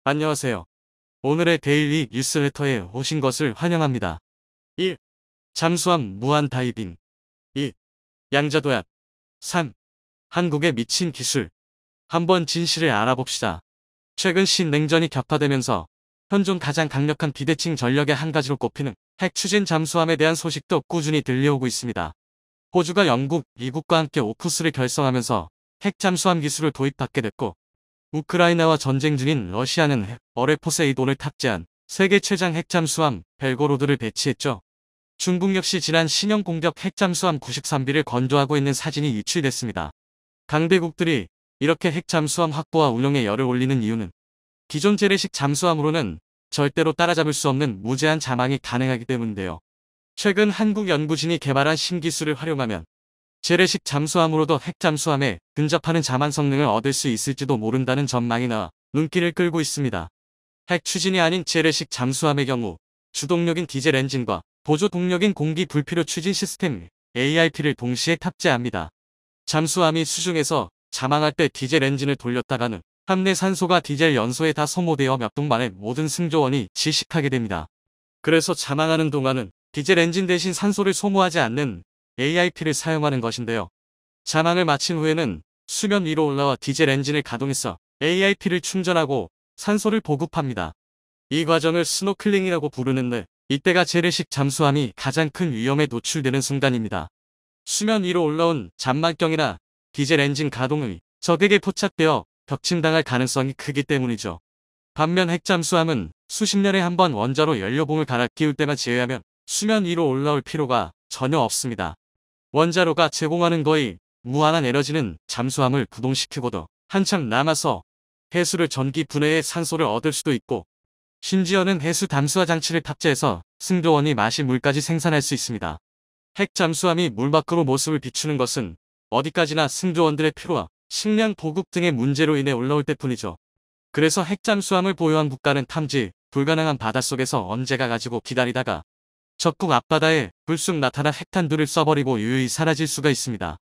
안녕하세요. 오늘의 데일리 뉴스레터에 오신 것을 환영합니다. 1. 잠수함 무한 다이빙. 2. 양자도약. 3. 한국의 미친 기술. 한번 진실을 알아봅시다. 최근 신냉전이 격화되면서 현존 가장 강력한 비대칭 전력의 한 가지로 꼽히는 핵 추진 잠수함에 대한 소식도 꾸준히 들려오고 있습니다. 호주가 영국, 미국과 함께 오쿠스를 결성하면서 핵 잠수함 기술을 도입받게 됐고, 우크라이나와 전쟁 중인 러시아는 어뢰 포세이돈을 탑재한 세계 최장 핵잠수함 벨고로드를 배치했죠. 중국 역시 지난 신형 공격 핵잠수함 93B를 건조하고 있는 사진이 유출됐습니다. 강대국들이 이렇게 핵잠수함 확보와 운영에 열을 올리는 이유는 기존 재래식 잠수함으로는 절대로 따라잡을 수 없는 무제한 자망이 가능하기 때문인데요. 최근 한국 연구진이 개발한 신기술을 활용하면 재래식 잠수함으로도 핵잠수함에 근접하는 자만 성능을 얻을 수 있을지도 모른다는 전망이 나와 눈길을 끌고 있습니다. 핵 추진이 아닌 재래식 잠수함의 경우 주동력인 디젤 엔진과 보조 동력인 공기 불필요 추진 시스템 AIP를 동시에 탑재합니다. 잠수함이 수중에서 자망할 때 디젤 엔진을 돌렸다가는 함내 산소가 디젤 연소에 다 소모되어 몇 분 만에 모든 승조원이 질식하게 됩니다. 그래서 자망하는 동안은 디젤 엔진 대신 산소를 소모하지 않는 AIP를 사용하는 것인데요. 자망을 마친 후에는 수면 위로 올라와 디젤 엔진을 가동해서 AIP를 충전하고 산소를 보급합니다. 이 과정을 스노클링이라고 부르는데 이때가 재래식 잠수함이 가장 큰 위험에 노출되는 순간입니다. 수면 위로 올라온 잔망경이나 디젤 엔진 가동의 적에게 포착되어 격침당할 가능성이 크기 때문이죠. 반면 핵잠수함은 수십 년에 한 번 원자로 연료봉을 갈아 끼울 때만 제외하면 수면 위로 올라올 필요가 전혀 없습니다. 원자로가 제공하는 거의 무한한 에너지는 잠수함을 구동시키고도 한참 남아서 해수를 전기 분해해 산소를 얻을 수도 있고, 심지어는 해수 담수화 장치를 탑재해서 승조원이 마실 물까지 생산할 수 있습니다. 핵 잠수함이 물 밖으로 모습을 비추는 것은 어디까지나 승조원들의 피로와 식량 보급 등의 문제로 인해 올라올 때뿐이죠. 그래서 핵 잠수함을 보유한 국가는 탐지 불가능한 바닷속에서 언제가 가지고 기다리다가 적국 앞바다에 불쑥 나타나 핵탄두를 써버리고 유유히 사라질 수가 있습니다.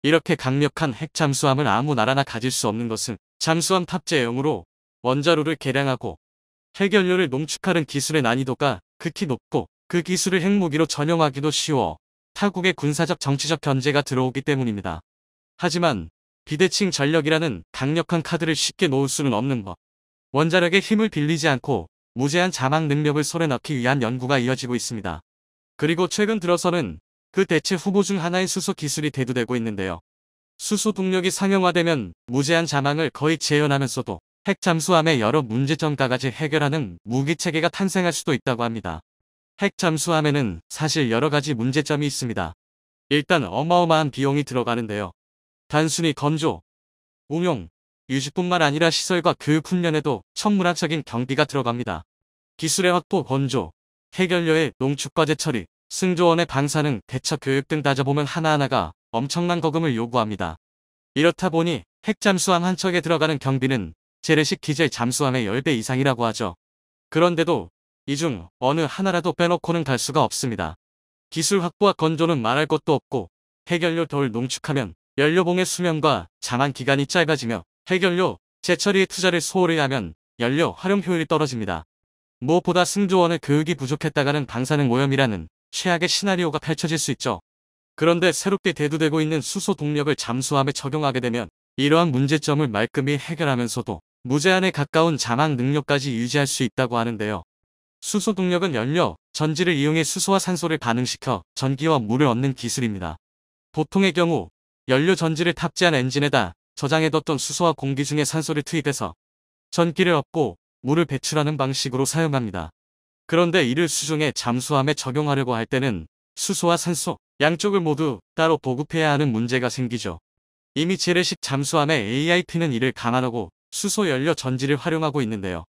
이렇게 강력한 핵 잠수함을 아무 나라나 가질 수 없는 것은 잠수함 탑재용으로 원자로를 개량하고 핵연료를 농축하는 기술의 난이도가 극히 높고 그 기술을 핵무기로 전용하기도 쉬워 타국의 군사적 정치적 견제가 들어오기 때문입니다. 하지만 비대칭 전력이라는 강력한 카드를 쉽게 놓을 수는 없는 법. 원자력의 힘을 빌리지 않고 무제한 자막 능력을 손에 넣기 위한 연구가 이어지고 있습니다. 그리고 최근 들어서는 그 대체 후보 중 하나인 수소 기술이 대두되고 있는데요. 수소 동력이 상용화되면 무제한 자망을 거의 재현하면서도 핵 잠수함의 여러 문제점까지 해결하는 무기체계가 탄생할 수도 있다고 합니다. 핵 잠수함에는 사실 여러 가지 문제점이 있습니다. 일단 어마어마한 비용이 들어가는데요. 단순히 건조, 운용, 유지뿐만 아니라 시설과 교육 훈련에도 천문학적인 경비가 들어갑니다. 기술의 확보, 건조, 핵연료의 농축과제 처리, 승조원의 방사능, 대처 교육 등 따져보면 하나하나가 엄청난 거금을 요구합니다. 이렇다 보니 핵잠수함 한 척에 들어가는 경비는 재래식 디젤 잠수함의 10배 이상이라고 하죠. 그런데도 이 중 어느 하나라도 빼놓고는 갈 수가 없습니다. 기술 확보와 건조는 말할 것도 없고, 핵연료 덜 농축하면 연료봉의 수명과 잠안 기간이 짧아지며 핵연료 재처리에 투자를 소홀히 하면 연료 활용 효율이 떨어집니다. 무엇보다 승조원의 교육이 부족했다가는 방사능 오염이라는 최악의 시나리오가 펼쳐질 수 있죠. 그런데 새롭게 대두되고 있는 수소 동력을 잠수함에 적용하게 되면 이러한 문제점을 말끔히 해결하면서도 무제한에 가까운 자막 능력까지 유지할 수 있다고 하는데요. 수소 동력은 연료, 전지를 이용해 수소와 산소를 반응시켜 전기와 물을 얻는 기술입니다. 보통의 경우 연료 전지를 탑재한 엔진에다 저장해뒀던 수소와 공기 중에 산소를 투입해서 전기를 얻고 물을 배출하는 방식으로 사용합니다. 그런데 이를 수중에 잠수함에 적용하려고 할 때는 수소와 산소 양쪽을 모두 따로 보급해야 하는 문제가 생기죠. 이미 재래식 잠수함의 AIP는 이를 감안하고 수소 연료 전지를 활용하고 있는데요.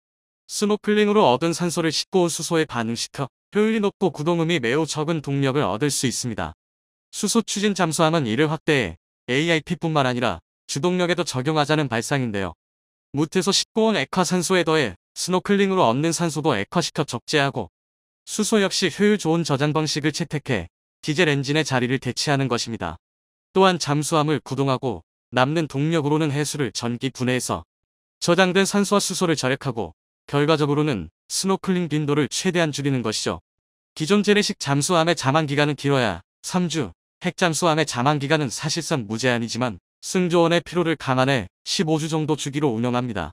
스노클링으로 얻은 산소를 싣고 온 수소에 반응시켜 효율이 높고 구동음이 매우 적은 동력을 얻을 수 있습니다. 수소 추진 잠수함은 이를 확대해 AIP뿐만 아니라 주동력에도 적용하자는 발상인데요. 무태소 싣고 온 액화산소에 더해 스노클링으로 얻는 산소도 액화시켜 적재하고, 수소 역시 효율 좋은 저장 방식을 채택해 디젤 엔진의 자리를 대체하는 것입니다. 또한 잠수함을 구동하고 남는 동력으로는 해수를 전기 분해해서 저장된 산소와 수소를 절약하고 결과적으로는 스노클링 빈도를 최대한 줄이는 것이죠. 기존 재래식 잠수함의 잠안기간은 길어야 3주, 핵잠수함의 잠안기간은 사실상 무제한이지만 승조원의 피로를 감안해 15주 정도 주기로 운영합니다.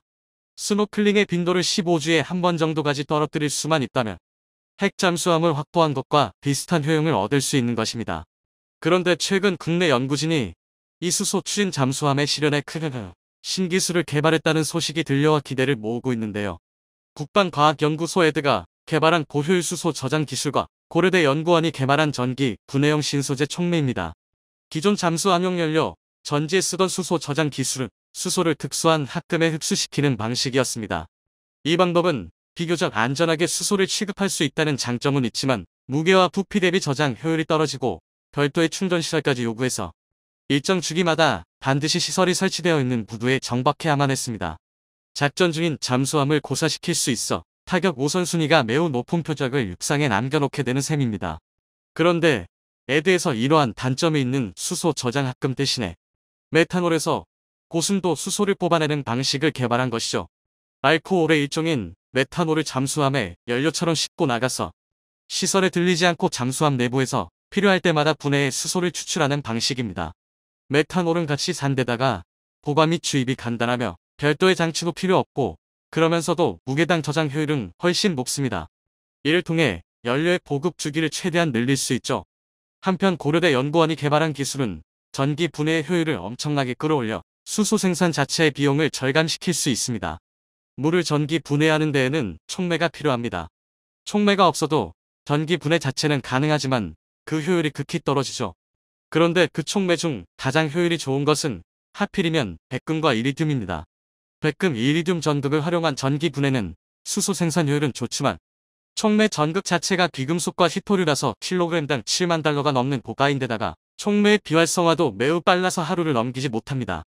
스노클링의 빈도를 15주에 한 번 정도까지 떨어뜨릴 수만 있다면 핵잠수함을 확보한 것과 비슷한 효용을 얻을 수 있는 것입니다. 그런데 최근 국내 연구진이 이 수소 추진 잠수함의 실현에 큰 신기술을 개발했다는 소식이 들려와 기대를 모으고 있는데요. 국방과학연구소 에드가 개발한 고효율 수소 저장 기술과 고려대 연구원이 개발한 전기 분해형 신소재 촉매입니다. 기존 잠수함용 연료, 전지에 쓰던 수소 저장 기술은 수소를 특수한 합금에 흡수시키는 방식이었습니다. 이 방법은 비교적 안전하게 수소를 취급할 수 있다는 장점은 있지만 무게와 부피 대비 저장 효율이 떨어지고 별도의 충전 시설까지 요구해서 일정 주기마다 반드시 시설이 설치되어 있는 부두에 정박해야만 했습니다. 작전 중인 잠수함을 고사시킬 수 있어 타격 우선순위가 매우 높은 표적을 육상에 남겨놓게 되는 셈입니다. 그런데 에드에서 이러한 단점이 있는 수소 저장 합금 대신에 메탄올에서 고순도 수소를 뽑아내는 방식을 개발한 것이죠. 알코올의 일종인 메탄올을 잠수함에 연료처럼 싣고 나가서 시설에 들리지 않고 잠수함 내부에서 필요할 때마다 분해해 수소를 추출하는 방식입니다. 메탄올은 값이 싼 데다가 보관 및 주입이 간단하며 별도의 장치도 필요 없고 그러면서도 무게당 저장 효율은 훨씬 높습니다. 이를 통해 연료의 보급 주기를 최대한 늘릴 수 있죠. 한편 고려대 연구원이 개발한 기술은 전기 분해의 효율을 엄청나게 끌어올려 수소 생산 자체의 비용을 절감시킬 수 있습니다. 물을 전기 분해하는 데에는 촉매가 필요합니다. 촉매가 없어도 전기 분해 자체는 가능하지만 그 효율이 극히 떨어지죠. 그런데 그 촉매 중 가장 효율이 좋은 것은 하필이면 백금과 이리듐입니다. 백금, 이리듐 전극을 활용한 전기 분해는 수소 생산 효율은 좋지만 촉매 전극 자체가 귀금속과 히토류라서 킬로그램당 7만 달러가 넘는 고가인데다가 촉매의 비활성화도 매우 빨라서 하루를 넘기지 못합니다.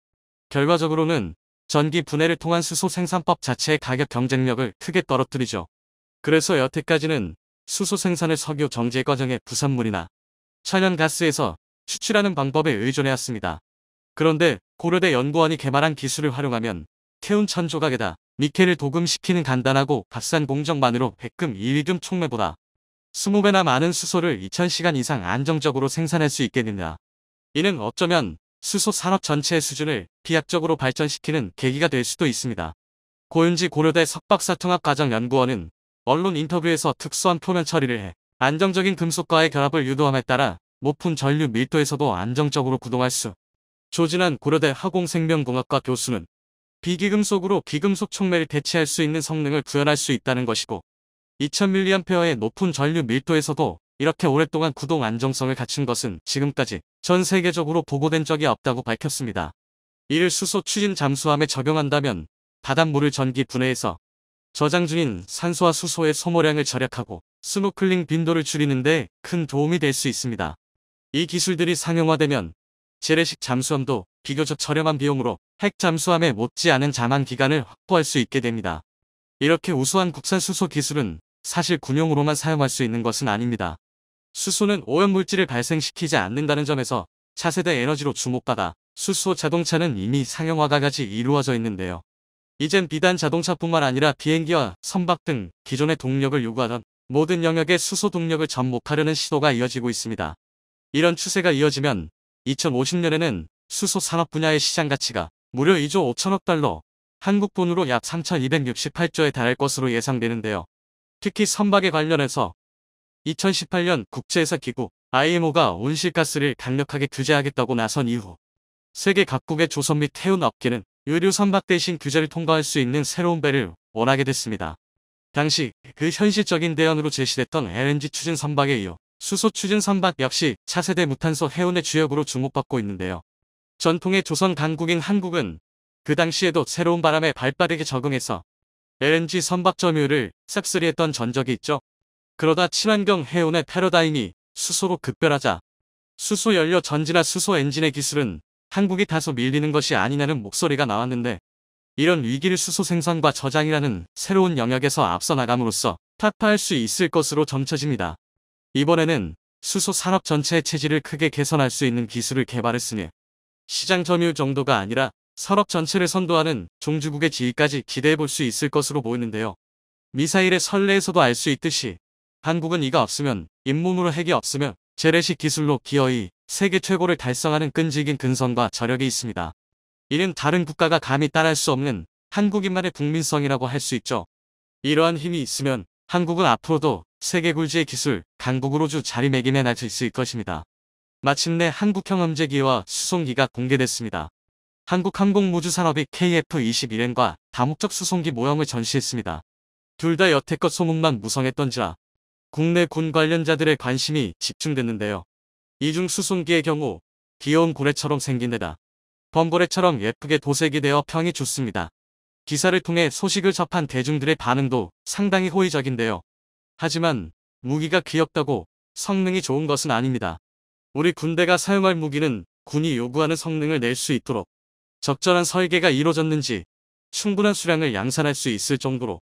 결과적으로는 전기 분해를 통한 수소 생산법 자체의 가격 경쟁력을 크게 떨어뜨리죠. 그래서 여태까지는 수소 생산을 석유 정제 과정의 부산물이나 천연가스에서 추출하는 방법에 의존해왔습니다. 그런데 고려대 연구원이 개발한 기술을 활용하면 태운 1000조각에다 니켈을 도금시키는 간단하고 값싼 공정만으로 백금, 이리듐 촉매보다 20배나 많은 수소를 2000시간 이상 안정적으로 생산할 수 있게 됩니다. 이는 어쩌면 수소 산업 전체의 수준을 비약적으로 발전시키는 계기가 될 수도 있습니다. 고윤지 고려대 석박사통합과정연구원은 언론 인터뷰에서 특수한 표면 처리를 해 안정적인 금속과의 결합을 유도함에 따라 높은 전류 밀도에서도 안정적으로 구동할 수. 조진한 고려대 화공생명공학과 교수는 비귀금속으로 귀금속 촉매를 대체할 수 있는 성능을 구현할 수 있다는 것이고 2000mA의 높은 전류 밀도에서도 이렇게 오랫동안 구동 안정성을 갖춘 것은 지금까지 전 세계적으로 보고된 적이 없다고 밝혔습니다. 이를 수소 추진 잠수함에 적용한다면 바닷물을 전기 분해해서 저장 중인 산소와 수소의 소모량을 절약하고 스노클링 빈도를 줄이는 데 큰 도움이 될 수 있습니다. 이 기술들이 상용화되면 재래식 잠수함도 비교적 저렴한 비용으로 핵 잠수함에 못지않은 잠안 기간을 확보할 수 있게 됩니다. 이렇게 우수한 국산 수소 기술은 사실 군용으로만 사용할 수 있는 것은 아닙니다. 수소는 오염물질을 발생시키지 않는다는 점에서 차세대 에너지로 주목받아 수소 자동차는 이미 상용화가까지 이루어져 있는데요. 이젠 비단 자동차뿐만 아니라 비행기와 선박 등 기존의 동력을 요구하던 모든 영역에 수소 동력을 접목하려는 시도가 이어지고 있습니다. 이런 추세가 이어지면 2050년에는 수소 산업 분야의 시장 가치가 무려 2조 5천억 달러, 한국 돈으로 약 3,268조에 달할 것으로 예상되는데요. 특히 선박에 관련해서 2018년 국제해사기구 IMO가 온실가스를 강력하게 규제하겠다고 나선 이후 세계 각국의 조선 및 해운 업계는 의류 선박 대신 규제를 통과할 수 있는 새로운 배를 원하게 됐습니다. 당시 그 현실적인 대안으로 제시됐던 LNG 추진 선박에 이어 수소 추진 선박 역시 차세대 무탄소 해운의 주역으로 주목받고 있는데요. 전통의 조선 강국인 한국은 그 당시에도 새로운 바람에 발빠르게 적응해서 LNG 선박 점유율을 싹쓸이했던 전적이 있죠. 그러다 친환경 해운의 패러다임이 수소로 급변하자 수소 연료 전지나 수소 엔진의 기술은 한국이 다소 밀리는 것이 아니냐는 목소리가 나왔는데 이런 위기를 수소 생산과 저장이라는 새로운 영역에서 앞서 나감으로써 타파할 수 있을 것으로 점쳐집니다. 이번에는 수소 산업 전체의 체질을 크게 개선할 수 있는 기술을 개발했으니 시장 점유율 정도가 아니라 산업 전체를 선도하는 종주국의 지위까지 기대해 볼 수 있을 것으로 보이는데요. 미사일의 선례에서도 알 수 있듯이 한국은 이가 없으면 잇몸으로 핵이 없으면 재래식 기술로 기어이 세계 최고를 달성하는 끈질긴 근성과 저력이 있습니다. 이는 다른 국가가 감히 따라할 수 없는 한국인만의 국민성이라고 할 수 있죠. 이러한 힘이 있으면 한국은 앞으로도 세계 굴지의 기술 강국으로 주 자리매김해 나갈 수 있을 것입니다. 마침내 한국형 함재기와 수송기가 공개됐습니다. 한국항공우주산업이 KF-21N과 다목적 수송기 모형을 전시했습니다. 둘 다 여태껏 소문만 무성했던지라 국내 군 관련자들의 관심이 집중됐는데요. 이중 수송기의 경우 귀여운 고래처럼 생긴 데다 범고래처럼 예쁘게 도색이 되어 평이 좋습니다. 기사를 통해 소식을 접한 대중들의 반응도 상당히 호의적인데요. 하지만 무기가 귀엽다고 성능이 좋은 것은 아닙니다. 우리 군대가 사용할 무기는 군이 요구하는 성능을 낼 수 있도록 적절한 설계가 이루어졌는지 충분한 수량을 양산할 수 있을 정도로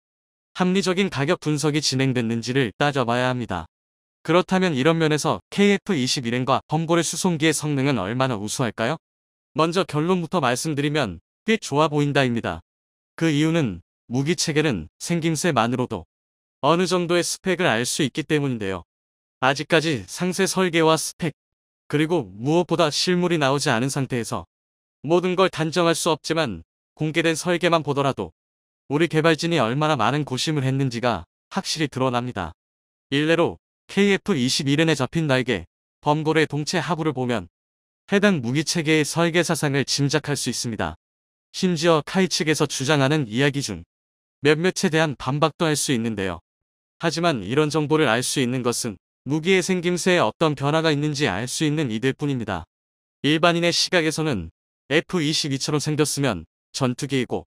합리적인 가격 분석이 진행됐는지를 따져봐야 합니다. 그렇다면 이런 면에서 KF-21N과 범고래 수송기의 성능은 얼마나 우수할까요? 먼저 결론부터 말씀드리면 꽤 좋아 보인다입니다. 그 이유는 무기 체계는 생김새만으로도 어느 정도의 스펙을 알 수 있기 때문인데요. 아직까지 상세 설계와 스펙, 그리고 무엇보다 실물이 나오지 않은 상태에서 모든 걸 단정할 수 없지만 공개된 설계만 보더라도 우리 개발진이 얼마나 많은 고심을 했는지가 확실히 드러납니다. 일례로 KF-21N에 잡힌 날개, 범고래 동체 하부를 보면 해당 무기체계의 설계 사상을 짐작할 수 있습니다. 심지어 카이 측에서 주장하는 이야기 중 몇몇에 대한 반박도 할 수 있는데요. 하지만 이런 정보를 알 수 있는 것은 무기의 생김새에 어떤 변화가 있는지 알 수 있는 이들 뿐입니다. 일반인의 시각에서는 F-22처럼 생겼으면 전투기이고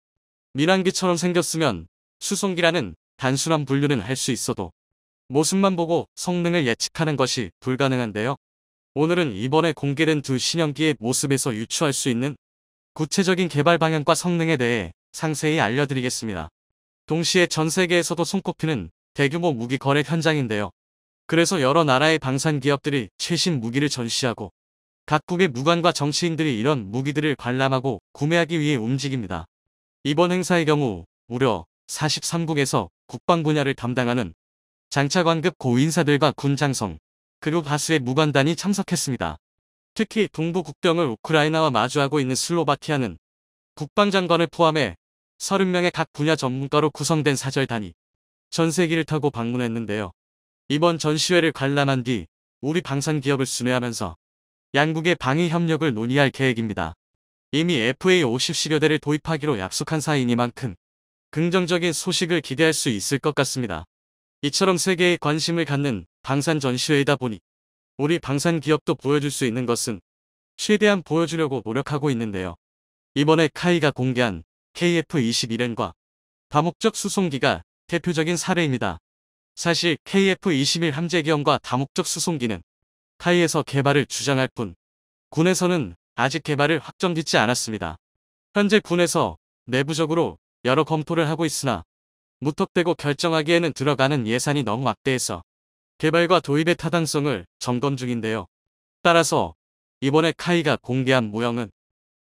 민항기처럼 생겼으면 수송기라는 단순한 분류는 할 수 있어도 모습만 보고 성능을 예측하는 것이 불가능한데요. 오늘은 이번에 공개된 두 신형기의 모습에서 유추할 수 있는 구체적인 개발 방향과 성능에 대해 상세히 알려드리겠습니다. 동시에 전 세계에서도 손꼽히는 대규모 무기 거래 현장인데요. 그래서 여러 나라의 방산 기업들이 최신 무기를 전시하고 각국의 무관과 정치인들이 이런 무기들을 관람하고 구매하기 위해 움직입니다. 이번 행사의 경우 무려 43국에서 국방 분야를 담당하는 장차관급 고인사들과 군장성, 그리고 다수의 무관단이 참석했습니다. 특히 동부 국경을 우크라이나와 마주하고 있는 슬로바키아는 국방장관을 포함해 30명의 각 분야 전문가로 구성된 사절단이 전세기를 타고 방문했는데요. 이번 전시회를 관람한 뒤 우리 방산기업을 순회하면서 양국의 방위 협력을 논의할 계획입니다. 이미 FA-50 10여 대를 도입하기로 약속한 사이니만큼 긍정적인 소식을 기대할 수 있을 것 같습니다. 이처럼 세계에 관심을 갖는 방산 전시회이다 보니 우리 방산 기업도 보여줄 수 있는 것은 최대한 보여주려고 노력하고 있는데요. 이번에 카이가 공개한 KF-21N과 다목적 수송기가 대표적인 사례입니다. 사실 KF-21 함재기형과 다목적 수송기는 카이에서 개발을 주장할 뿐 군에서는 아직 개발을 확정짓지 않았습니다. 현재 군에서 내부적으로 여러 검토를 하고 있으나 무턱대고 결정하기에는 들어가는 예산이 너무 막대해서 개발과 도입의 타당성을 점검 중인데요. 따라서 이번에 카이가 공개한 모형은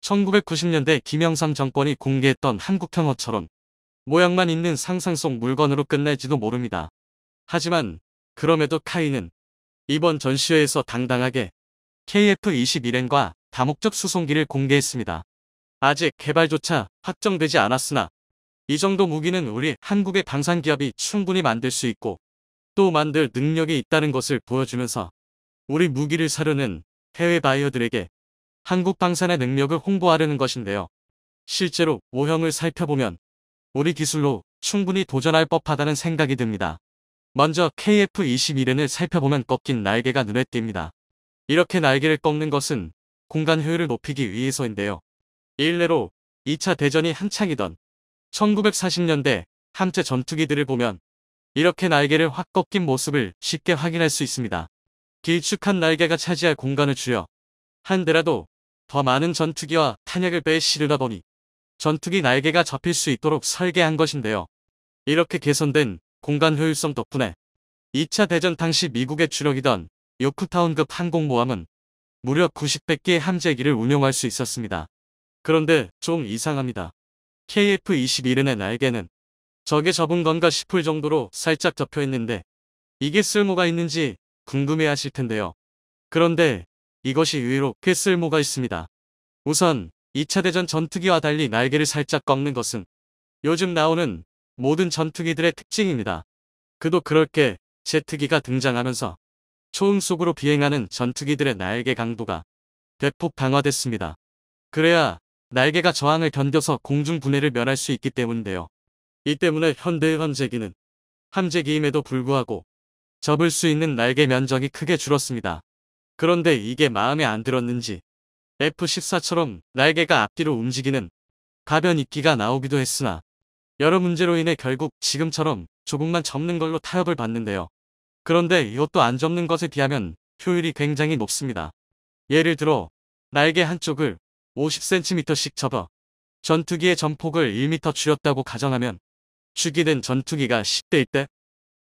1990년대 김영삼 정권이 공개했던 한국형어처럼 모양만 있는 상상 속 물건으로 끝날지도 모릅니다. 하지만 그럼에도 카이는 이번 전시회에서 당당하게 KF-21N과 다목적 수송기를 공개했습니다. 아직 개발조차 확정되지 않았으나 이 정도 무기는 우리 한국의 방산기업이 충분히 만들 수 있고 또 만들 능력이 있다는 것을 보여주면서 우리 무기를 사려는 해외 바이어들에게 한국 방산의 능력을 홍보하려는 것인데요. 실제로 모형을 살펴보면 우리 기술로 충분히 도전할 법하다는 생각이 듭니다. 먼저 KF-21N을 살펴보면 꺾인 날개가 눈에 띕니다. 이렇게 날개를 꺾는 것은 공간 효율을 높이기 위해서인데요. 일례로 2차 대전이 한창이던 1940년대 함재 전투기들을 보면 이렇게 날개를 확 꺾인 모습을 쉽게 확인할 수 있습니다. 길쭉한 날개가 차지할 공간을 줄여 한 대라도 더 많은 전투기와 탄약을 배에 실으다 보니 전투기 날개가 접힐 수 있도록 설계한 것인데요. 이렇게 개선된 공간 효율성 덕분에 2차 대전 당시 미국의 주력이던 요크타운급 항공모함은 무려 90배기의 함재기를 운용할 수 있었습니다. 그런데 좀 이상합니다. KF-21N의 날개는 저게 접은 건가 싶을 정도로 살짝 접혀 있는데 이게 쓸모가 있는지 궁금해 하실 텐데요. 그런데 이것이 의외로 꽤 쓸모가 있습니다. 우선 2차 대전 전투기와 달리 날개를 살짝 꺾는 것은 요즘 나오는 모든 전투기들의 특징입니다. 그도 그렇게 제트기가 등장하면서 초음 속으로 비행하는 전투기들의 날개 강도가 대폭 강화됐습니다. 그래야 날개가 저항을 견뎌서 공중 분해를 면할 수 있기 때문인데요. 이 때문에 현대의 함재기는 함재기임에도 불구하고 접을 수 있는 날개 면적이 크게 줄었습니다. 그런데 이게 마음에 안 들었는지 F-14처럼 날개가 앞뒤로 움직이는 가변 이끼가 나오기도 했으나 여러 문제로 인해 결국 지금처럼 조금만 접는 걸로 타협을 받는데요. 그런데 이것도 안 접는 것에 비하면 효율이 굉장히 높습니다. 예를 들어 날개 한쪽을 50cm씩 접어 전투기의 전폭을 1m 줄였다고 가정하면 주기된 전투기가 10대 1대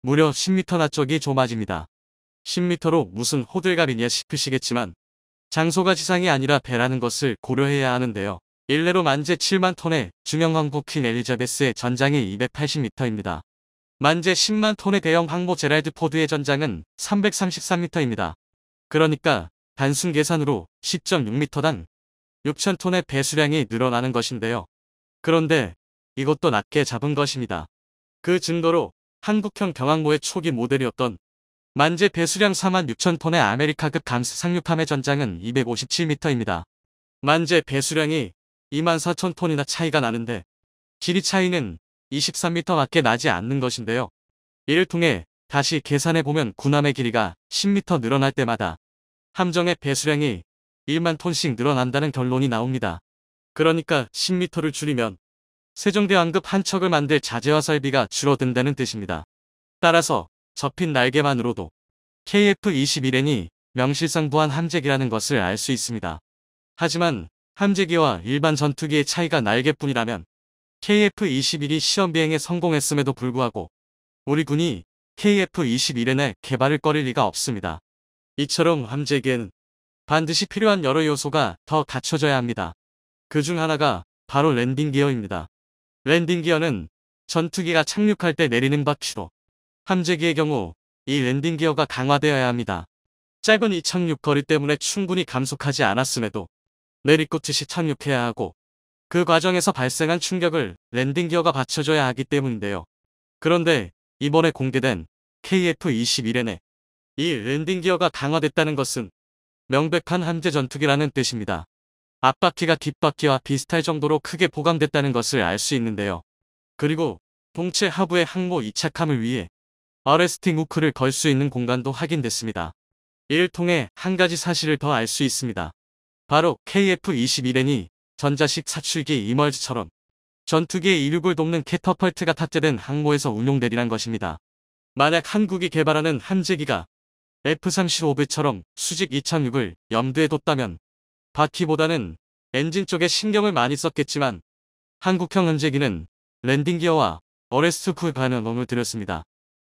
무려 10m나 쪽이 좁아집니다. 10m로 무슨 호들갑이냐 싶으시겠지만 장소가 지상이 아니라 배라는 것을 고려해야 하는데요. 일례로 만재 7만 톤의 중형항모 퀸 엘리자베스의 전장이 280m입니다. 만재 10만 톤의 대형 항모 제랄드 포드의 전장은 333m입니다. 그러니까 단순 계산으로 10.6m당 6,000톤의 배수량이 늘어나는 것인데요. 그런데 이것도 낮게 잡은 것입니다. 그 증거로 한국형 경항모의 초기 모델이었던 만재 배수량 46,000톤의 아메리카급 감스 상륙함의 전장은 257m입니다. 만재 배수량이 24,000톤이나 차이가 나는데 길이 차이는 23m밖에 나지 않는 것인데요. 이를 통해 다시 계산해보면 군함의 길이가 10m 늘어날 때마다 함정의 배수량이 1만 톤씩 늘어난다는 결론이 나옵니다. 그러니까 10m를 줄이면 세종대왕급 한 척을 만들 자재와 설비가 줄어든다는 뜻입니다. 따라서 접힌 날개만으로도 KF-21N이 명실상부한 함재기라는 것을 알 수 있습니다. 하지만 함재기와 일반 전투기의 차이가 날개뿐이라면 KF-21이 시험비행에 성공했음에도 불구하고 우리 군이 KF-21N의 개발을 꺼릴 리가 없습니다. 이처럼 함재기에는 반드시 필요한 여러 요소가 더 갖춰져야 합니다. 그 중 하나가 바로 랜딩 기어입니다. 랜딩 기어는 전투기가 착륙할 때 내리는 바퀴로 함재기의 경우 이 랜딩 기어가 강화되어야 합니다. 짧은 이 착륙 거리 때문에 충분히 감속하지 않았음에도 내리꽂듯이 착륙해야 하고 그 과정에서 발생한 충격을 랜딩 기어가 받쳐줘야 하기 때문인데요. 그런데 이번에 공개된 KF-21N에 이 랜딩 기어가 강화됐다는 것은 명백한 함재 전투기라는 뜻입니다. 앞바퀴가 뒷바퀴와 비슷할 정도로 크게 보강됐다는 것을 알 수 있는데요. 그리고 동체 하부의 항모 이착함을 위해 어레스팅 후크를 걸 수 있는 공간도 확인됐습니다. 이를 통해 한 가지 사실을 더 알 수 있습니다. 바로 KF-21N이 전자식 사출기 이멀즈처럼 전투기의 이륙을 돕는 캐터펄트가 탑재된 항모에서 운용되리란 것입니다. 만약 한국이 개발하는 함재기가 F-35B처럼 수직 2착륙을 염두에 뒀다면 바퀴보다는 엔진 쪽에 신경을 많이 썼겠지만 한국형 함재기는 랜딩 기어와 어레스트 후크 반응을 들였습니다.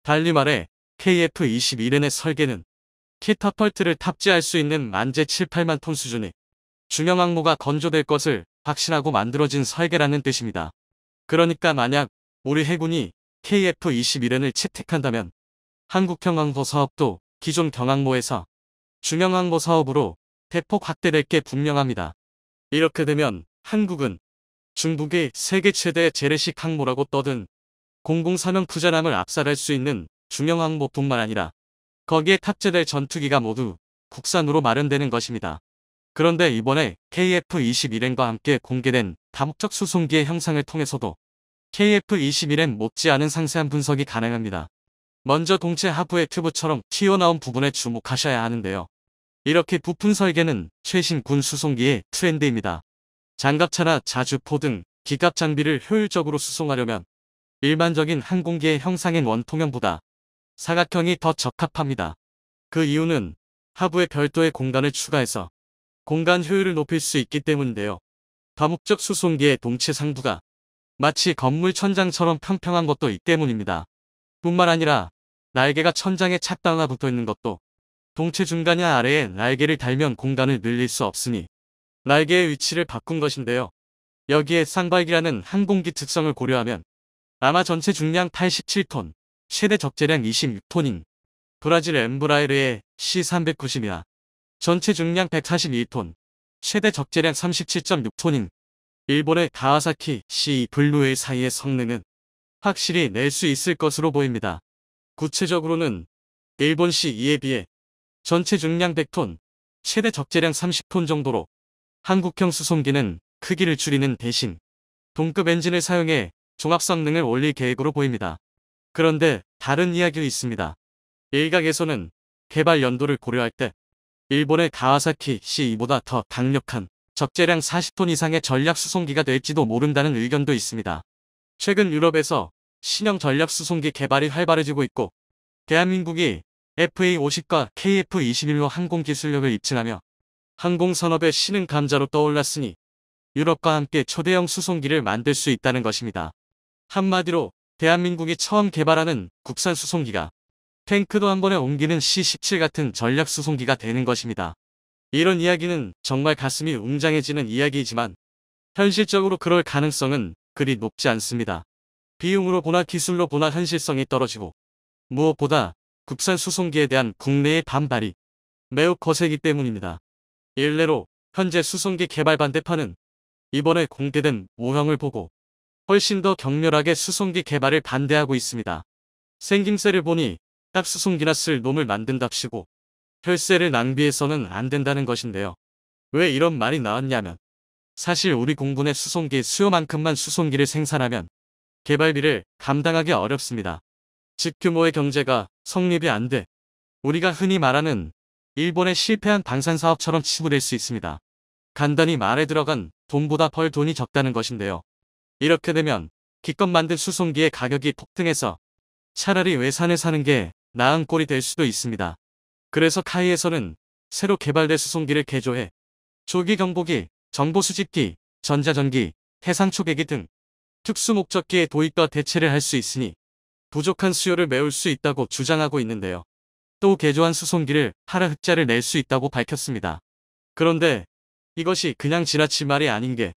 달리 말해 KF-21N의 설계는 캐터펄트를 탑재할 수 있는 만재 7, 8만 톤 수준의 중형 항모가 건조될 것을 확신하고 만들어진 설계라는 뜻입니다. 그러니까 만약 우리 해군이 KF-21N을 채택한다면 한국형 항모 사업도 기존 경항모에서 중형 항모 사업으로 대폭 확대될 게 분명합니다. 이렇게 되면 한국은 중국의 세계 최대의 재래식 항모라고 떠든 공공사명 푸자람을 압살할 수 있는 중형 항모뿐만 아니라 거기에 탑재될 전투기가 모두 국산으로 마련되는 것입니다. 그런데 이번에 KF-21N과 함께 공개된 다목적 수송기의 형상을 통해서도 KF-21N 못지않은 상세한 분석이 가능합니다. 먼저 동체 하부의 튜브처럼 튀어나온 부분에 주목하셔야 하는데요. 이렇게 부품 설계는 최신 군 수송기의 트렌드입니다. 장갑차나 자주포 등 기갑 장비를 효율적으로 수송하려면 일반적인 항공기의 형상인 원통형보다 사각형이 더 적합합니다. 그 이유는 하부에 별도의 공간을 추가해서 공간 효율을 높일 수 있기 때문인데요. 다목적 수송기의 동체 상부가 마치 건물 천장처럼 평평한 것도 이 때문입니다. 뿐만 아니라 날개가 천장에 착 달라붙어 있는 것도 동체 중간이나 아래에 날개를 달면 공간을 늘릴 수 없으니 날개의 위치를 바꾼 것인데요. 여기에 쌍발기라는 항공기 특성을 고려하면 아마 전체 중량 87톤, 최대 적재량 26톤인 브라질 엠브라에르의 C390이나 전체 중량 142톤, 최대 적재량 37.6톤인 일본의 가와사키 C 블루의 사이의 성능은 확실히 낼 수 있을 것으로 보입니다. 구체적으로는 일본 C2에 비해 전체 중량 100톤, 최대 적재량 30톤 정도로 한국형 수송기는 크기를 줄이는 대신 동급 엔진을 사용해 종합 성능을 올릴 계획으로 보입니다. 그런데 다른 이야기도 있습니다. 일각에서는 개발 연도를 고려할 때 일본의 가와사키 C2보다 더 강력한 적재량 40톤 이상의 전략 수송기가 될지도 모른다는 의견도 있습니다. 최근 유럽에서 신형 전략 수송기 개발이 활발해지고 있고 대한민국이 FA50과 KF21로 항공 기술력을 입증하며 항공 산업의 신흥 감자로 떠올랐으니 유럽과 함께 초대형 수송기를 만들 수 있다는 것입니다. 한마디로 대한민국이 처음 개발하는 국산 수송기가 탱크도 한 번에 옮기는 C-17 같은 전략 수송기가 되는 것입니다. 이런 이야기는 정말 가슴이 웅장해지는 이야기이지만 현실적으로 그럴 가능성은 그리 높지 않습니다. 비용으로 보나 기술로 보나 현실성이 떨어지고 무엇보다 국산 수송기에 대한 국내의 반발이 매우 거세기 때문입니다. 일례로 현재 수송기 개발 반대파는 이번에 공개된 모형을 보고 훨씬 더 격렬하게 수송기 개발을 반대하고 있습니다. 생김새를 보니 딱 수송기나 쓸 놈을 만든답시고 혈세를 낭비해서는 안 된다는 것인데요. 왜 이런 말이 나왔냐면 사실 우리 공군의 수송기 수요만큼만 수송기를 생산하면 개발비를 감당하기 어렵습니다. 즉 규모의 경제가 성립이 안 돼 우리가 흔히 말하는 일본의 실패한 방산사업처럼 치부될 수 있습니다. 간단히 말에 들어간 돈보다 벌 돈이 적다는 것인데요. 이렇게 되면 기껏 만든 수송기의 가격이 폭등해서 차라리 외산을 사는 게 나은 꼴이 될 수도 있습니다. 그래서 카이에서는 새로 개발된 수송기를 개조해 조기 경보기, 정보 수집기, 전자전기, 해상 초계기 등 특수 목적기의 도입과 대체를 할 수 있으니 부족한 수요를 메울 수 있다고 주장하고 있는데요. 또 개조한 수송기를 팔아 흑자를 낼 수 있다고 밝혔습니다. 그런데 이것이 그냥 지나칠 말이 아닌 게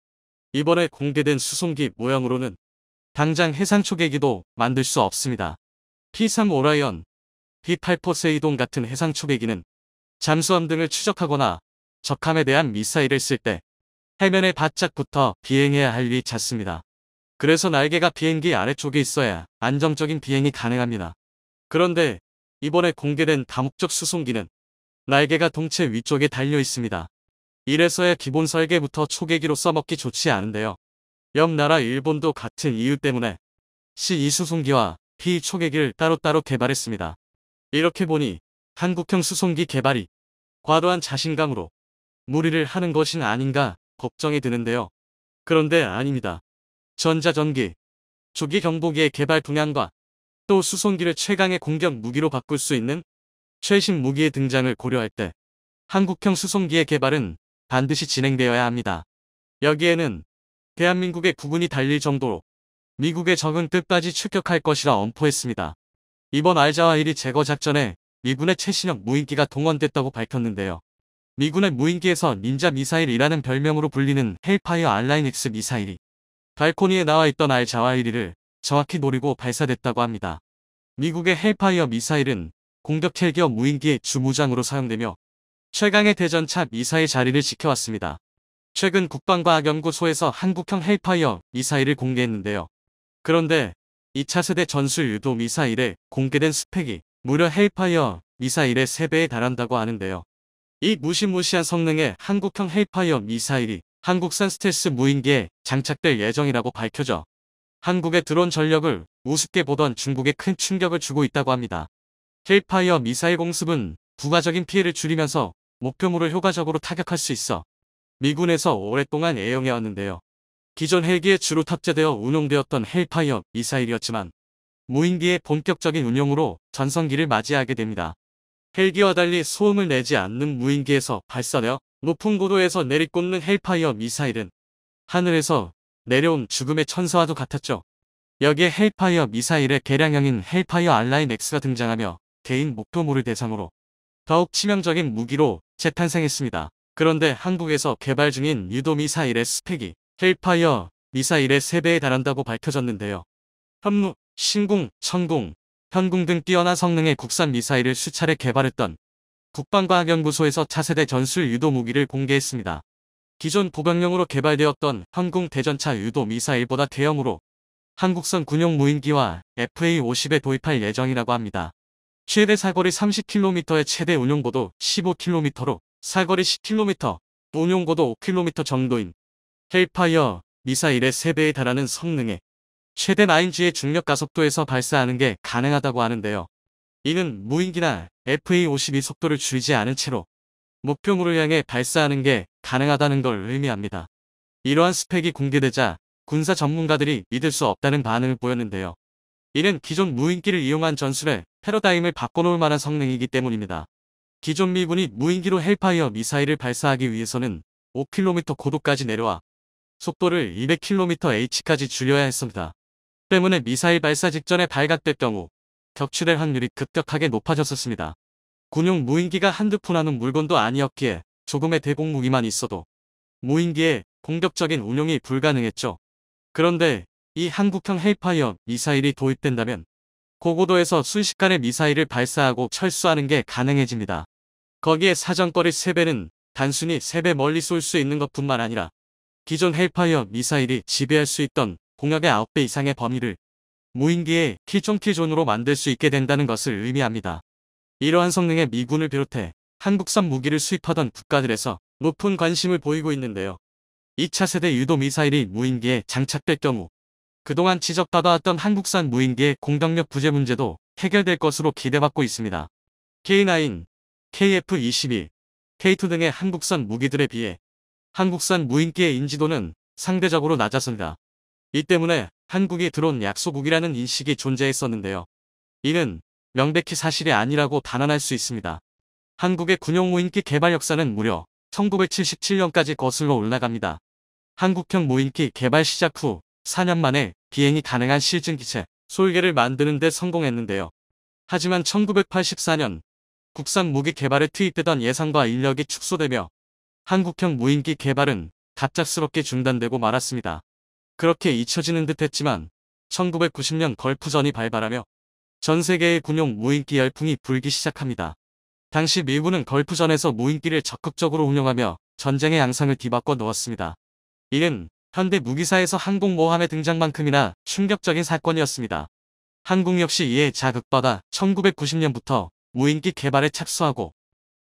이번에 공개된 수송기 모형으로는 당장 해상 초계기도 만들 수 없습니다. P3 오라이언, B8 포세이돈 같은 해상 초계기는 잠수함 등을 추적하거나 적함에 대한 미사일을 쓸 때 해면에 바짝 붙어 비행해야 할 일이 잦습니다. 그래서 날개가 비행기 아래쪽에 있어야 안정적인 비행이 가능합니다. 그런데 이번에 공개된 다목적 수송기는 날개가 동체 위쪽에 달려 있습니다. 이래서야 기본 설계부터 초계기로 써먹기 좋지 않은데요. 옆 나라 일본도 같은 이유 때문에 C2 수송기와 P 초계기를 따로따로 개발했습니다. 이렇게 보니 한국형 수송기 개발이 과도한 자신감으로 무리를 하는 것은 아닌가 걱정이 드는데요. 그런데 아닙니다. 전자전기, 조기 경보기의 개발 동향과 또 수송기를 최강의 공격 무기로 바꿀 수 있는 최신 무기의 등장을 고려할 때 한국형 수송기의 개발은 반드시 진행되어야 합니다. 여기에는 대한민국의 국군이 달릴 정도로 미국의 적은 끝까지 출격할 것이라 엄포했습니다. 이번 알자와1이 제거 작전에 미군의 최신형 무인기가 동원됐다고 밝혔는데요. 미군의 무인기에서 닌자 미사일이라는 별명으로 불리는 헬파이어 R9X 미사일이 발코니에 나와 있던 알자와1을 정확히 노리고 발사됐다고 합니다. 미국의 헬파이어 미사일은 공격 헬기와 무인기의 주무장으로 사용되며 최강의 대전차 미사일 자리를 지켜왔습니다. 최근 국방과학연구소에서 한국형 헬파이어 미사일을 공개했는데요. 그런데 2차 세대 전술 유도 미사일의 공개된 스펙이 무려 헬파이어 미사일의 3배에 달한다고 하는데요. 이 무시무시한 성능의 한국형 헬파이어 미사일이 한국산 스텔스 무인기에 장착될 예정이라고 밝혀져 한국의 드론 전력을 우습게 보던 중국에 큰 충격을 주고 있다고 합니다. 헬파이어 미사일 공습은 부가적인 피해를 줄이면서 목표물을 효과적으로 타격할 수 있어 미군에서 오랫동안 애용해왔는데요. 기존 헬기에 주로 탑재되어 운용되었던 헬파이어 미사일이었지만 무인기의 본격적인 운용으로 전성기를 맞이하게 됩니다. 헬기와 달리 소음을 내지 않는 무인기에서 발사되어 높은 고도에서 내리꽂는 헬파이어 미사일은 하늘에서 내려온 죽음의 천사와도 같았죠. 여기에 헬파이어 미사일의 개량형인 헬파이어 R9X가 등장하며 개인 목표물을 대상으로 더욱 치명적인 무기로 재탄생했습니다. 그런데 한국에서 개발 중인 유도 미사일의 스펙이 헬파이어 미사일의 3배에 달한다고 밝혀졌는데요. 현무, 신궁, 천궁, 현궁 등 뛰어난 성능의 국산 미사일을 수차례 개발했던 국방과학연구소에서 차세대 전술 유도 무기를 공개했습니다. 기존 보병용으로 개발되었던 현궁 대전차 유도 미사일보다 대형으로 한국선 군용 무인기와 FA-50에 도입할 예정이라고 합니다. 최대 사거리 30km에 최대 운용고도 15km로 사거리 10km, 운용고도 5km 정도인 헬파이어 미사일의 3배에 달하는 성능에 최대 9G의 중력 가속도에서 발사하는 게 가능하다고 하는데요. 이는 무인기나 FA-52 속도를 줄이지 않은 채로 목표물을 향해 발사하는 게 가능하다는 걸 의미합니다. 이러한 스펙이 공개되자 군사 전문가들이 믿을 수 없다는 반응을 보였는데요. 이는 기존 무인기를 이용한 전술의 패러다임을 바꿔놓을 만한 성능이기 때문입니다. 기존 미군이 무인기로 헬파이어 미사일을 발사하기 위해서는 5km 고도까지 내려와 속도를 200km/h까지 줄여야 했습니다. 때문에 미사일 발사 직전에 발각될 경우 격추될 확률이 급격하게 높아졌었습니다. 군용 무인기가 한두 푼 하는 물건도 아니었기에 조금의 대공 무기만 있어도 무인기의 공격적인 운용이 불가능했죠. 그런데 이 한국형 헬파이어 미사일이 도입된다면 고고도에서 순식간에 미사일을 발사하고 철수하는 게 가능해집니다. 거기에 사정거리 3배는 단순히 3배 멀리 쏠 수 있는 것뿐만 아니라 기존 헬파이어 미사일이 지배할 수 있던 공역의 9배 이상의 범위를 무인기의 킬존킬존으로 만들 수 있게 된다는 것을 의미합니다. 이러한 성능의 미군을 비롯해 한국산 무기를 수입하던 국가들에서 높은 관심을 보이고 있는데요. 2차 세대 유도 미사일이 무인기에 장착될 경우 그동안 지적받아왔던 한국산 무인기의 공격력 부재 문제도 해결될 것으로 기대받고 있습니다. K9, KF-21, K2 등의 한국산 무기들에 비해 한국산 무인기의 인지도는 상대적으로 낮았습니다. 이 때문에 한국이 드론 약소국이라는 인식이 존재했었는데요. 이는 명백히 사실이 아니라고 단언할 수 있습니다. 한국의 군용 무인기 개발 역사는 무려 1977년까지 거슬러 올라갑니다. 한국형 무인기 개발 시작 후 4년 만에 비행이 가능한 실증 기체 솔개를 만드는 데 성공했는데요. 하지만 1984년 국산 무기 개발에 투입되던 예산과 인력이 축소되며 한국형 무인기 개발은 갑작스럽게 중단되고 말았습니다. 그렇게 잊혀지는 듯 했지만 1990년 걸프전이 발발하며 전 세계의 군용 무인기 열풍이 불기 시작합니다. 당시 미군은 걸프전에서 무인기를 적극적으로 운용하며 전쟁의 양상을 뒤바꿔 놓았습니다. 이는 현대 무기사에서 항공모함의 등장만큼이나 충격적인 사건이었습니다. 한국 역시 이에 자극받아 1990년부터 무인기 개발에 착수하고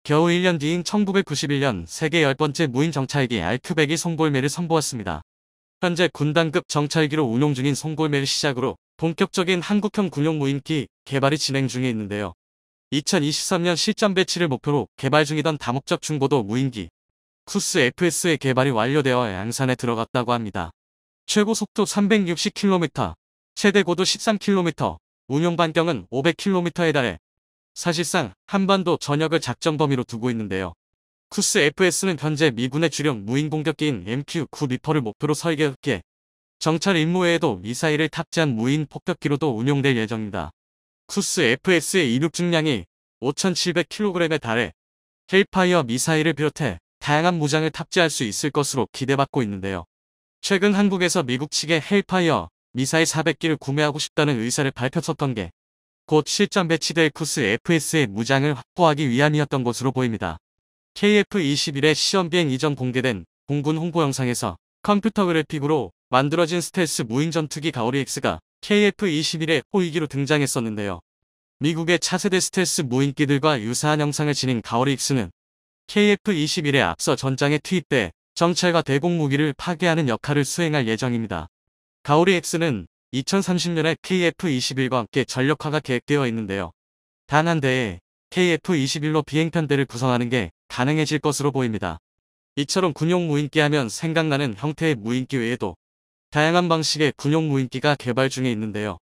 겨우 1년 뒤인 1991년 세계 10번째 무인 정찰기 RQ-100이 송골매를 선보았습니다. 현재 군단급 정찰기로 운용 중인 송골매를 시작으로 본격적인 한국형 군용 무인기 개발이 진행 중에 있는데요. 2023년 실전 배치를 목표로 개발 중이던 다목적 중고도 무인기 쿠스 FS의 개발이 완료되어 양산에 들어갔다고 합니다. 최고 속도 360km, 최대 고도 13km, 운용 반경은 500km에 달해 사실상 한반도 전역을 작전 범위로 두고 있는데요. 쿠스 FS는 현재 미군의 주력 무인 공격기인 MQ-9 리퍼를 목표로 설계했기에 정찰 임무 외에도 미사일을 탑재한 무인 폭격기로도 운용될 예정입니다. 쿠스 FS의 이륙 중량이 5,700kg에 달해 헬파이어 미사일을 비롯해 다양한 무장을 탑재할 수 있을 것으로 기대받고 있는데요. 최근 한국에서 미국 측에 헬파이어 미사일 400기를 구매하고 싶다는 의사를 밝혔었던 게 곧 실전 배치될 쿠스 FS의 무장을 확보하기 위함이었던 것으로 보입니다. KF-21의 시험비행 이전 공개된 공군 홍보 영상에서 컴퓨터 그래픽으로 만들어진 스텔스 무인 전투기 가오리-X가 KF-21의 호위기로 등장했었는데요. 미국의 차세대 스텔스 무인기들과 유사한 형상을 지닌 가오리-X는 KF-21에 앞서 전장에 투입돼 정찰과 대공 무기를 파괴하는 역할을 수행할 예정입니다. 가오리-X는 2030년에 KF-21과 함께 전력화가 계획되어 있는데요. 단 한 대의 KF-21로 비행편대를 구성하는 게 가능해질 것으로 보입니다. 이처럼 군용 무인기 하면 생각나는 형태의 무인기 외에도 다양한 방식의 군용 무인기가 개발 중에 있는데요.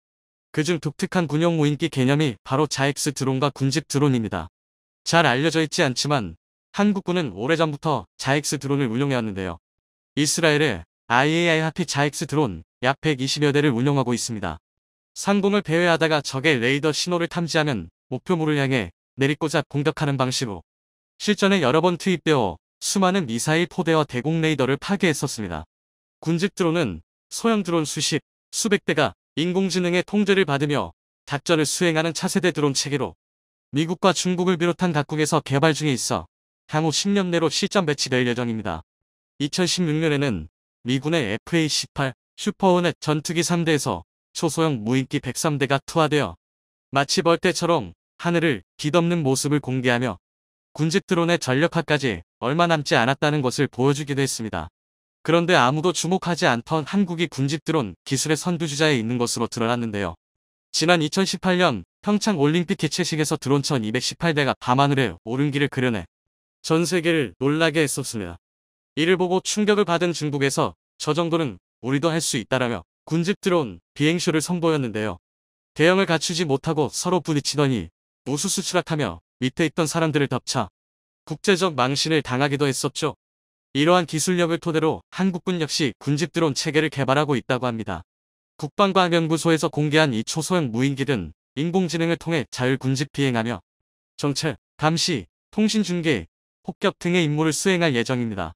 그중 독특한 군용 무인기 개념이 바로 자익스 드론과 군집 드론입니다. 잘 알려져 있지 않지만 한국군은 오래전부터 자익스 드론을 운용해왔는데요. 이스라엘의 IAI 하피 자익스 드론 약 120여 대를 운용하고 있습니다. 상공을 배회하다가 적의 레이더 신호를 탐지하면 목표물을 향해 내리꽂아 공격하는 방식으로 실전에 여러 번 투입되어 수많은 미사일 포대와 대공 레이더를 파괴했었습니다. 군집 드론은 소형 드론 수십, 수백 대가 인공지능의 통제를 받으며 작전을 수행하는 차세대 드론 체계로 미국과 중국을 비롯한 각국에서 개발 중에 있어 향후 10년 내로 시점 배치될 예정입니다. 2016년에는 미군의 FA-18 슈퍼호넷 전투기 3대에서 초소형 무인기 103대가 투하되어 마치 벌떼처럼 하늘을 뒤덮는 모습을 공개하며 군집 드론의 전력화까지 얼마 남지 않았다는 것을 보여주기도 했습니다. 그런데 아무도 주목하지 않던 한국이 군집 드론 기술의 선두주자에 있는 것으로 드러났는데요. 지난 2018년 평창 올림픽 개최식에서 드론 1218대가 밤하늘에 오른 길을 그려내 전 세계를 놀라게 했었습니다. 이를 보고 충격을 받은 중국에서 저 정도는 우리도 할 수 있다라며 군집 드론 비행쇼를 선보였는데요. 대형을 갖추지 못하고 서로 부딪히더니 우수수 추락하며 밑에 있던 사람들을 덮쳐 국제적 망신을 당하기도 했었죠. 이러한 기술력을 토대로 한국군 역시 군집 드론 체계를 개발하고 있다고 합니다. 국방과학연구소에서 공개한 이 초소형 무인기는 인공지능을 통해 자율 군집 비행하며 정찰, 감시, 통신 중계, 폭격 등의 임무를 수행할 예정입니다.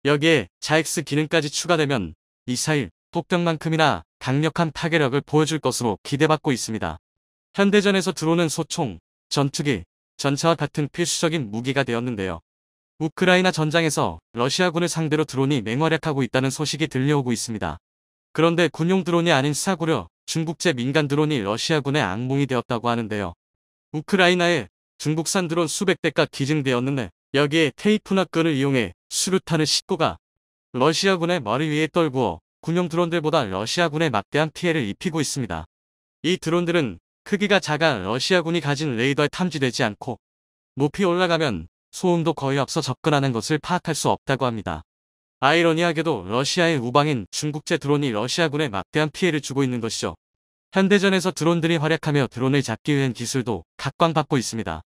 여기에 자엑스 기능까지 추가되면 미사일, 폭격만큼이나 강력한 파괴력을 보여줄 것으로 기대받고 있습니다. 현대전에서 드론은 소총, 전투기, 전차와 같은 필수적인 무기가 되었는데요. 우크라이나 전장에서 러시아군을 상대로 드론이 맹활약하고 있다는 소식이 들려오고 있습니다. 그런데 군용 드론이 아닌 싸구려 중국제 민간 드론이 러시아군의 악몽이 되었다고 하는데요. 우크라이나에 중국산 드론 수백 대가 기증되었는데 여기에 테이프나 끈을 이용해 수류탄을 싣고가 러시아군의 머리 위에 떨구어 군용 드론들보다 러시아군에 막대한 피해를 입히고 있습니다. 이 드론들은 크기가 작아 러시아군이 가진 레이더에 탐지되지 않고 높이 올라가면 소음도 거의 없어 접근하는 것을 파악할 수 없다고 합니다. 아이러니하게도 러시아의 우방인 중국제 드론이 러시아군에 막대한 피해를 주고 있는 것이죠. 현대전에서 드론들이 활약하며 드론을 잡기 위한 기술도 각광받고 있습니다.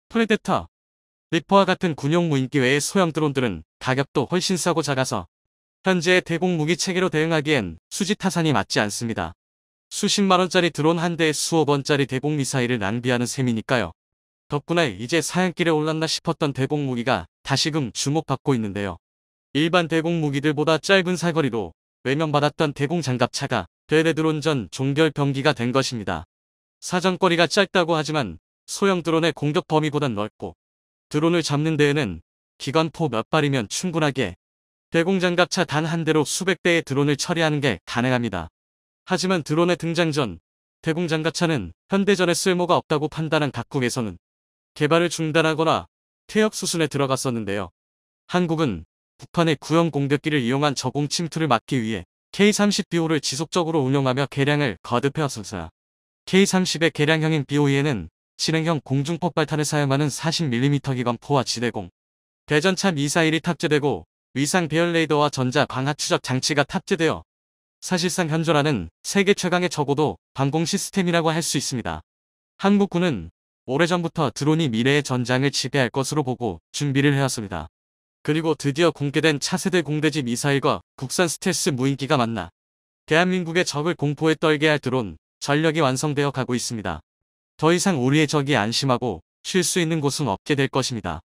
프레데터, 리퍼와 같은 군용 무인기 외의 소형 드론들은 가격도 훨씬 싸고 작아서 현재의 대공 무기 체계로 대응하기엔 수지타산이 맞지 않습니다. 수십만원짜리 드론 한 대에 수억원짜리 대공 미사일을 낭비하는 셈이니까요. 덕분에 이제 사양길에 올랐나 싶었던 대공 무기가 다시금 주목받고 있는데요. 일반 대공 무기들보다 짧은 사거리로 외면받았던 대공 장갑차가 대대 드론전 종결 병기가 된 것입니다. 사정거리가 짧다고 하지만 소형 드론의 공격 범위보단 넓고 드론을 잡는 데에는 기관포 몇 발이면 충분하게 대공 장갑차 단 한 대로 수백 대의 드론을 처리하는 게 가능합니다. 하지만 드론의 등장 전 대공 장갑차는 현대전에 쓸모가 없다고 판단한 각국에서는 개발을 중단하거나 퇴역 수순에 들어갔었는데요. 한국은 북한의 구형 공격기를 이용한 저공 침투를 막기 위해 K-30BO를 지속적으로 운용하며 개량을 거듭해왔습니다. K-30의 개량형인 BOE에는 진행형 공중폭발탄을 사용하는 40mm 기관포와 지대공, 대전차 미사일이 탑재되고 위상 배열 레이더와 전자 광학 추적 장치가 탑재되어 사실상 현존하는 세계 최강의 저고도 방공 시스템이라고 할 수 있습니다. 한국군은 오래전부터 드론이 미래의 전장을 지배할 것으로 보고 준비를 해왔습니다. 그리고 드디어 공개된 차세대 공대지 미사일과 국산 스텔스 무인기가 만나 대한민국의 적을 공포에 떨게 할 드론 전력이 완성되어 가고 있습니다. 더 이상 우리의 적이 안심하고 쉴 수 있는 곳은 없게 될 것입니다.